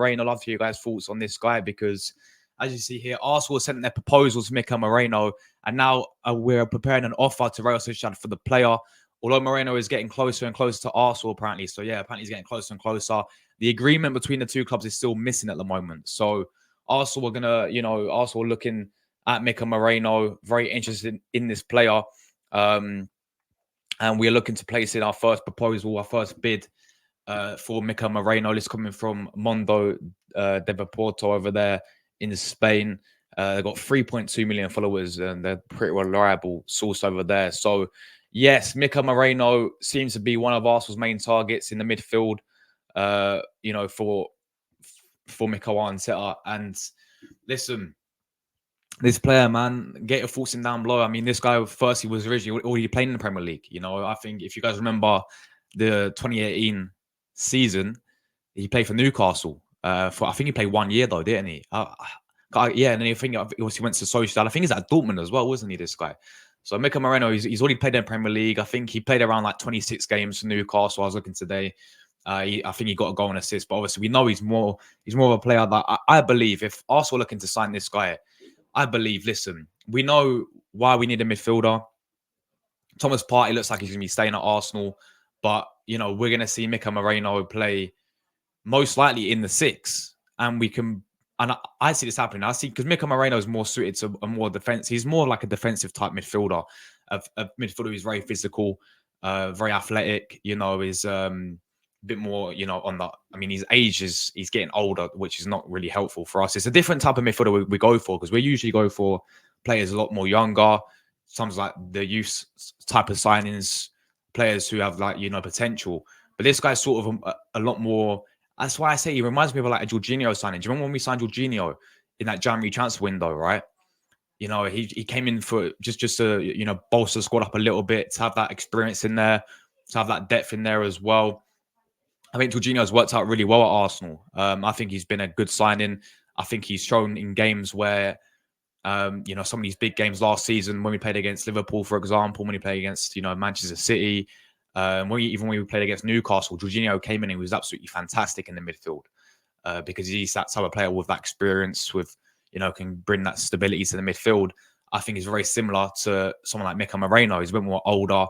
Merino. I'd love to hear you guys' thoughts on this guy because, as you see here, Arsenal sent their proposals to Mikel Merino, and now we're preparing an offer to Real Sociedad for the player. Although Merino is getting closer and closer to Arsenal, apparently. So, yeah, apparently he's getting closer and closer. The agreement between the two clubs is still missing at the moment. So, Arsenal are going to, Arsenal looking at Mikel Merino, very interested in this player. And we're looking to place in our first proposal, our first bid for Mikel Merino. This coming from Mondo Deportivo over there in Spain. They've got 3.2 million followers and they're pretty reliable source over there. So, yes, Mikel Merino seems to be one of Arsenal's main targets in the midfield, for Mikel Arteta. And listen, this player, man, get your thoughts in down below. I mean, this guy firstly was originally already playing in the Premier League. I think if you guys remember the 2018 season, he played for Newcastle. I think he played 1 year though, didn't he? Yeah, and then I think he went to Sociedad. I think he's at Dortmund as well, wasn't he? This guy. So Mikel Merino, he's already played in the Premier League. I think he played around like 26 games for Newcastle. I was looking today. I think he got a goal and assist, but obviously we know he's more of a player that I believe if Arsenal are looking to sign this guy, I believe, listen, we know why we need a midfielder. Thomas Partey looks like he's going to be staying at Arsenal, but, we're going to see Mikel Merino play most likely in the 6. And I see this happening. Because Mikel Merino is more suited to a more defense. He's more like a defensive type midfielder. A midfielder who's very physical, very athletic, is a bit more, his age he's getting older, which is not really helpful for us. It's a different type of midfielder we go for because we usually go for players a lot more younger, sometimes like the youth type of signings, players who have potential. But this guy's sort of a lot more. That's why I say he reminds me of like a Jorginho signing. Do you remember when we signed Jorginho in that January transfer window, right? He came in for just to, bolster the squad up a little bit, to have that experience in there, to have that depth in there as well. I think Jorginho's worked out really well at Arsenal. I think he's been a good signing. I think he's shown in games where, some of these big games last season when we played against Liverpool, for example, when he played against, Manchester City, when we played against Newcastle, Jorginho came in and he was absolutely fantastic in the midfield because he's that type of player with that experience, with, can bring that stability to the midfield. I think he's very similar to someone like Mikel Merino. He's a bit more older,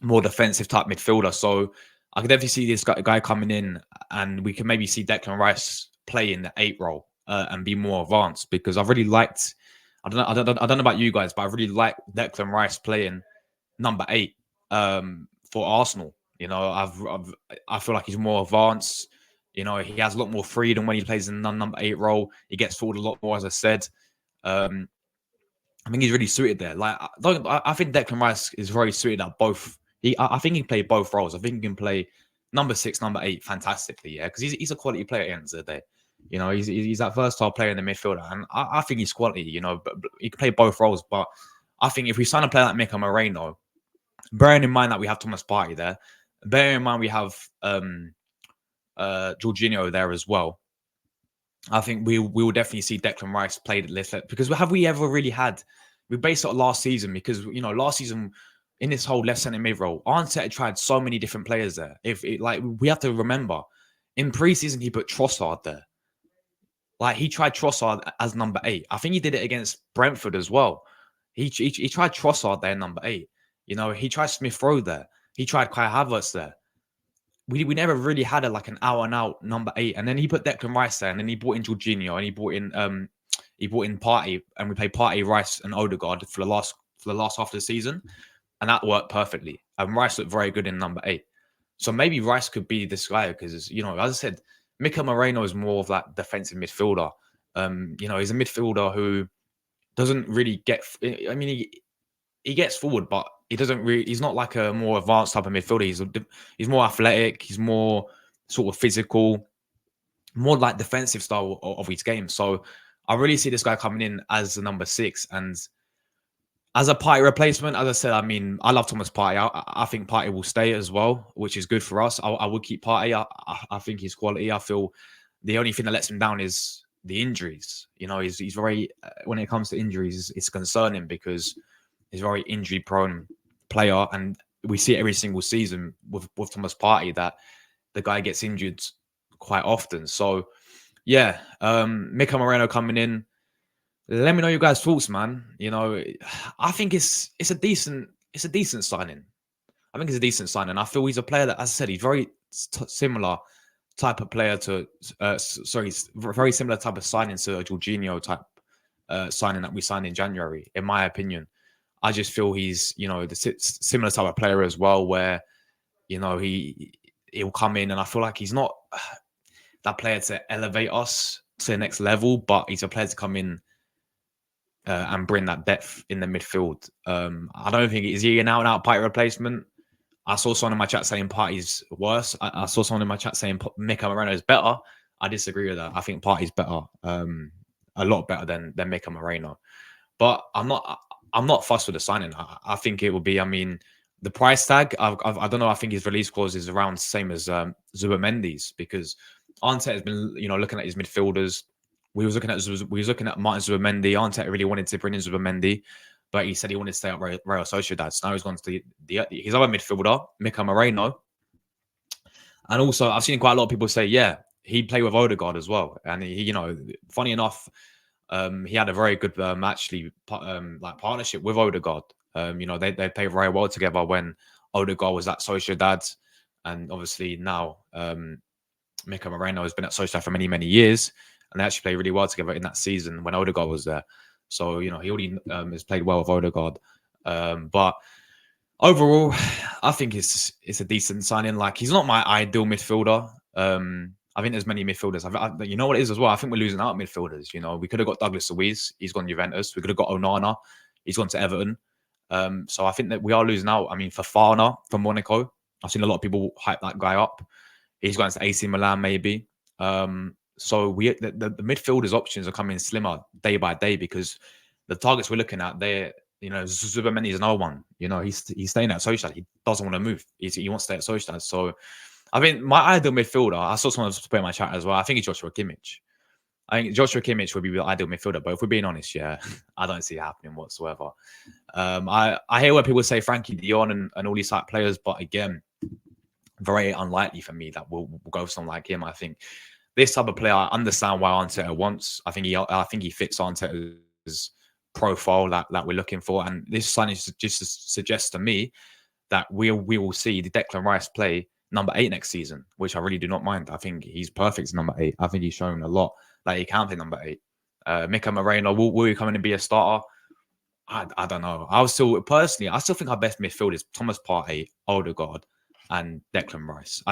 more defensive type midfielder. So I could definitely see this guy coming in and we can maybe see Declan Rice play in the 8 role and be more advanced because I've really liked, I don't know about you guys, but I really like Declan Rice playing number 8 for Arsenal. I feel like he's more advanced. He has a lot more freedom when he plays in the number 8 role. He gets forward a lot more, as I said. I think he's really suited there. I think Declan Rice is very suited at both. I think he can play both roles. I think he can play number 6, number 8 fantastically. Yeah, because he's a quality player at the end of the day. He's that versatile player in the midfielder, and I think he's quality. But he can play both roles. But I think if we sign a player like Mikel Merino, bearing in mind that we have Thomas Partey there, bearing in mind we have Jorginho there as well, I think we will definitely see Declan Rice played at left because have we ever really had? We based it on last season because last season in this whole left centre mid role, Arteta tried so many different players there. We have to remember in pre-season he put Trossard there. He tried Trossard as number 8. I think he did it against Brentford as well. He tried Trossard there, number 8. He tried Smith Rowe there. He tried Kai Havertz there. We never really had an out and out number 8. And then he put Declan Rice there, and then he brought in Jorginho, and he brought in Partey, and we played Partey, Rice, and Odegaard for the last half of the season, and that worked perfectly. And Rice looked very good in number 8. So maybe Rice could be this guy because as I said, Mikel Merino is more of that defensive midfielder. He's a midfielder who doesn't really get. I mean, he gets forward, but he doesn't really. He's not like a more advanced type of midfielder. He's more athletic. He's more sort of physical, more like defensive style of his game. So I really see this guy coming in as the number 6 and as a Partey replacement. As I said, I mean, I love Thomas Partey. I think Partey will stay as well, which is good for us. I would keep Partey. I think he's quality. I feel the only thing that lets him down is the injuries. He's very when it comes to injuries, it's concerning because he's a very injury prone player, and we see it every single season with Thomas Partey that the guy gets injured quite often. So yeah, Mikel Merino coming in. Let me know your guys' thoughts, man. You know, I think it's a decent signing. I think it's a decent signing. I feel he's a player that, as I said, he's very similar type of player to, very similar type of signing to a Jorginho type signing that we signed in January, in my opinion. I just feel he's, the similar type of player as well, where, he'll come in, and I feel like he's not that player to elevate us to the next level, but he's a player to come in and bring that depth in the midfield. I don't think is he an out-and-out Partey replacement. I saw someone in my chat saying Partey's worse. I saw someone in my chat saying Mikel Merino is better. I disagree with that. I think Partey's better, a lot better than Mikel Merino. But I'm not fussed with the signing. I think it will be. I mean, the price tag. I don't know. I think his release clause is around the same as Zubimendi's, because Arteta has been looking at his midfielders. We was looking at Martin Zubimendi. Arteta really wanted to bring in Zubimendi, but he said he wanted to stay at Real Sociedad. So now he's gone to his other midfielder, Mikel Merino. And also, I've seen quite a lot of people say, yeah, he played with Odegaard as well. And he, funny enough, he had a very good partnership with Odegaard. They played very well together when Odegaard was at Sociedad, and obviously now Mikel Merino has been at Sociedad for many, many years, and they actually played really well together in that season when Odegaard was there. So he already has played well with Odegaard. But overall, I think it's a decent signing. Like, he's not my ideal midfielder. I think there's many midfielders. You know what it is as well? I think we're losing out midfielders. We could have got Douglas Luiz. He's gone to Juventus. We could have got Onana. He's gone to Everton. So I think that we are losing out. I mean, Fofana from Monaco. I've seen a lot of people hype that guy up. He's going to AC Milan maybe. So the midfielders' options are coming slimmer day by day, because the targets we're looking at, Zubimendi is another one. He's staying at Sociedad. He doesn't want to move. He wants to stay at Sociedad. So I think my ideal midfielder, I saw someone put in my chat as well, I think it's Joshua Kimmich. I think Joshua Kimmich would be the ideal midfielder, but if we're being honest, yeah, I don't see it happening whatsoever. I hear where people say Frankie de Jong and all these type players, but again, very unlikely for me that we'll go for someone like him. I think this type of player, I understand why Arteta wants. I think he fits Arteta's profile that we're looking for, and this signing just suggests to me that we will see the Declan Rice play number 8 next season, which I really do not mind. I think he's perfect as number 8. I think he's shown a lot that he can play number 8. Mikel Merino, will he come in and be a starter? I don't know. I still think our best midfield is Thomas Partey, Odegaard, and Declan Rice.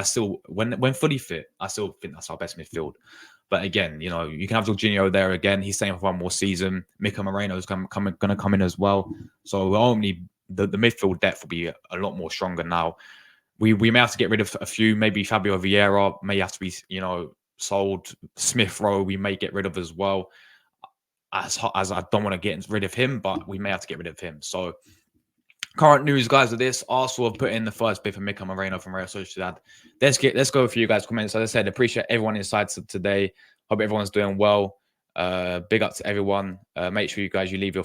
When fully fit, I still think that's our best midfield. But again, you can have Jorginho there again. He's staying for one more season. Mikel Merino is going to come in as well. So only the midfield depth will be a lot more stronger now. We may have to get rid of a few. Maybe Fabio Vieira may have to be sold. Smith Rowe we may get rid of as well. As I don't want to get rid of him, but we may have to get rid of him. So current news, guys, of this, Arsenal have put in the first bid for Mikel Merino from Real Sociedad. Let's go for you guys' comments. As I said, appreciate everyone inside today. Hope everyone's doing well. Big up to everyone. Make sure you leave your